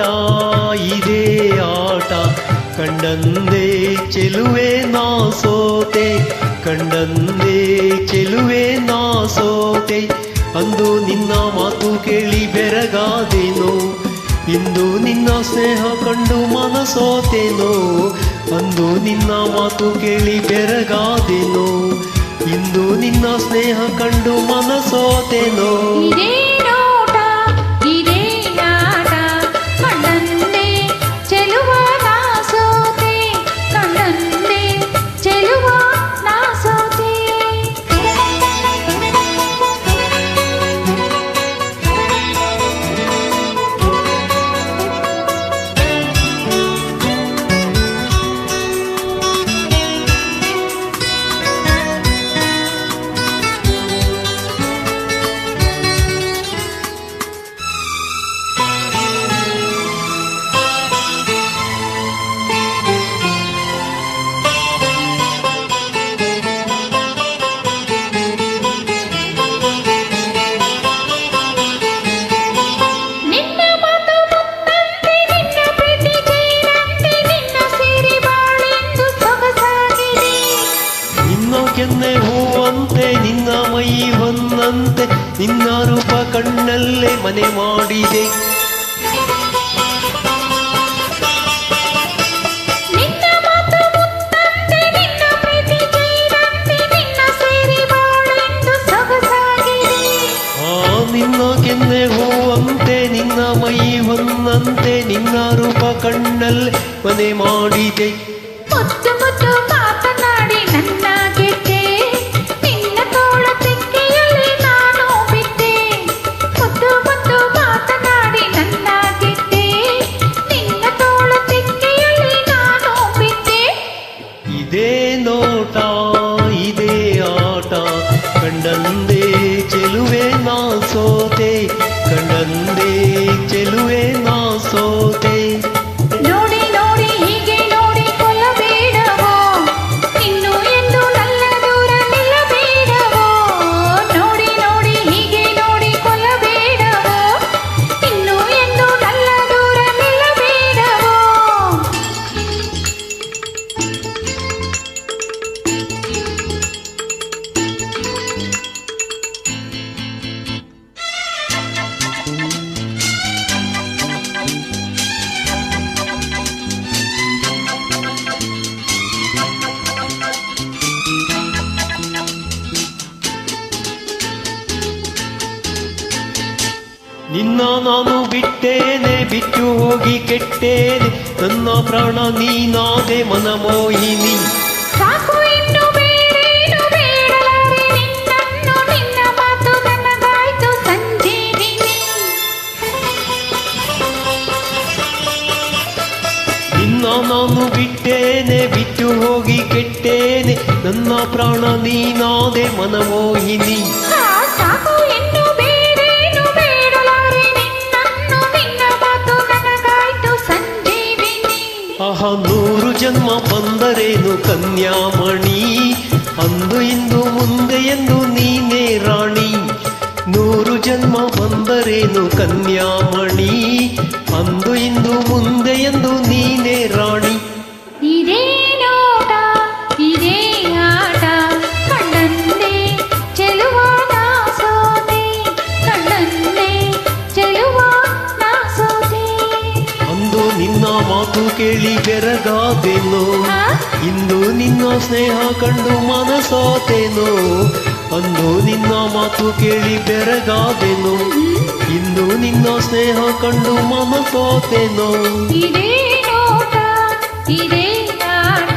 ಆಟ ಇದೇ ಆಟ ಕಂಡಂದೇ ಚೆಲುವೆ ನಾ ಸೋತೆ ಕಂಡಂದೇ ಚೆಲುವೆ ನಾ ಸೋತೆ ಅಂದು ನಿನ್ನ ಮಾತು ಕೇಳಿ ಬೆರಗಾದೆನೋ ಇಂದು ನಿನ್ನ ಸ್ನೇಹ ಕಂಡು ಮನಸೋತೆನೋ ಅಂದು ನಿನ್ನ ಮಾತು ಕೇಳಿ ಬೆರಗಾದೆನೋ ಇಂದು ನಿನ್ನ ಸ್ನೇಹ ಕಂಡು ಮನಸೋತೆನೋ ಕೆನ್ನೆ ಹೂವಂತೆ ನಿನ್ನ ಮೈ ಹೊನ್ನಂತೆ ನಿನ್ನ ರೂಪ ಕಣ್ಣಲ್ಲೇ ಮನೆ ಮಾಡಿದೆ ನಿನ್ನ ಕೆನ್ನೆ ಹೂವಂತೆ ನಿನ್ನ ಮೈ ಹೊನ್ನಂತೆ ನಿನ್ನ ರೂಪ ಕಣ್ಣಲ್ಲೇ ಮನೆ ಮಾಡಿದೆ ಮಾತನಾಡಿ ನನ್ನ ಗೆದ್ದೆ ನಿನ್ನ ತೋಳ ತೆಕ್ಕೆಯಲ್ಲಿ ನಾನು ಬಿದ್ದೆ ಮುದ್ದು ಮುದ್ದು ಮಾತನಾಡಿ ನನ್ನ ಗೆದ್ದೆ ನಿನ್ನ ತೋಳ ತೆಕ್ಕೆಯಲ್ಲಿ ನಾನು ಬಿದ್ದೆ ಇದೇ ನೋಟ ಇದೇ ಆಟ ಕಂಡಂದೇ ಚೆಲುವೆ ನಾ ಸೋತೆ ಕಂಡಂದೇ ಚೆಲುವೆ ನಾ ಸೋತೆ ನೋಡಿ ನೋಡಿ ಹೀಗೆ ನೋಡಿ ಕೊಲ್ಲಬೇಡವೋ ಇನ್ನು ಎಂದು ನನ್ನ ದೂರ ನಿಲ್ಲಬೇಡವೋ ನೋಡಿ ನೋಡಿ ಹೀಗೆ ನೋಡಿ ಕೊಲ್ಲಬೇಡವೋ ಇನ್ನು ಎಂದು ನನ್ನ ದೂರ ನಿಲ್ಲಬೇಡವೋ ನಿನ್ನ ನಾನು ಬಿಟ್ಟೇನೆ ಬಿಟ್ಟು ಹೋಗಿ ಕೆಟ್ಟೇನೆ ನನ್ನ ಪ್ರಾಣ ನೀನಾದೆ ಮನಮೋಹಿನಿ ಸಾಕು ಇನ್ನು ಬೇರೇನು ಬೇಡಲಾರೆ ನಿನ್ನನ್ನು ನಿನ್ನ ಮಾತು ನನಗಾಯ್ತು ಸಂಜೀವಿನಿ ನಿನ್ನ ನಾನು ಬಿಟ್ಟೇನೆ ಬಿಟ್ಟು ಹೋಗಿ ಕೆಟ್ಟೇನೆ ನನ್ನ ಪ್ರಾಣ ನೀನಾದೆ ಮನಮೋಹಿನಿ ಸಾಕು ಇನ್ನು ಬೇರೇನು ಬೇಡಲಾರೆ ನಿನ್ನನ್ನು ನಿನ್ನ ಮಾತು ನನಗಾಯ್ತು ಸಂಜೀವಿನಿ ಆಹ 100 ಜನ್ಮ ಬಂದರೇನು ಕನ್ಯಾಮಣಿ ಅಂದು ಇಂದು ಮುಂದೆ ಎಂದು ನೀನೇ ರಾಣಿ 100 ಜನ್ಮ ಬಂದರೇನು ಕನ್ಯಾಮಣಿ ಅಂದು ಇಂದು ಮುಂದೆ ಎಂದು ನೀನೇ ರಾಣಿ ಇದೇ ನೋಟ ಇದೇ ಆಟ ಕಂಡಂದೇ ಚೆಲುವ ನಾ ಸೋತೆ ಕಂಡಂದೇ ಚೆಲುವ ನಾ ಸೋತೆ ಅಂದು ನಿನ್ನ ಮಾತು ಕೇಳಿ ಬೆರಗಾದೆನೋ ಇಂದು ನಿನ್ನ ಸ್ನೇಹ ಕಂಡು ಮನಸೋತೆನೋ ಅಂದು ನಿನ್ನ ಮಾತು ಕೇಳಿ ಬೆರಗಾದೆನೋ ಇಂದು ನಿನ್ನ ಸ್ನೇಹ ಕಂಡು ಮನಸೋತೆನೋ ಇದೇ ನೋಟ ಇದೇ ಆಟ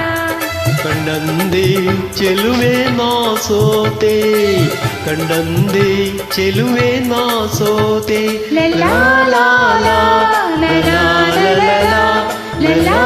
ಕಂಡಂದೇ ಚೆಲುವೆ ನಾ ಸೋತೆ ಕಂಡಂದೇ ಚೆಲುವೆ ನಾ ಸೋತೆ ಲಾ ಲಾ ಲಾ ಲಾ ಲಾ ಲಾ ಲಾ ಲಾ ಲಾ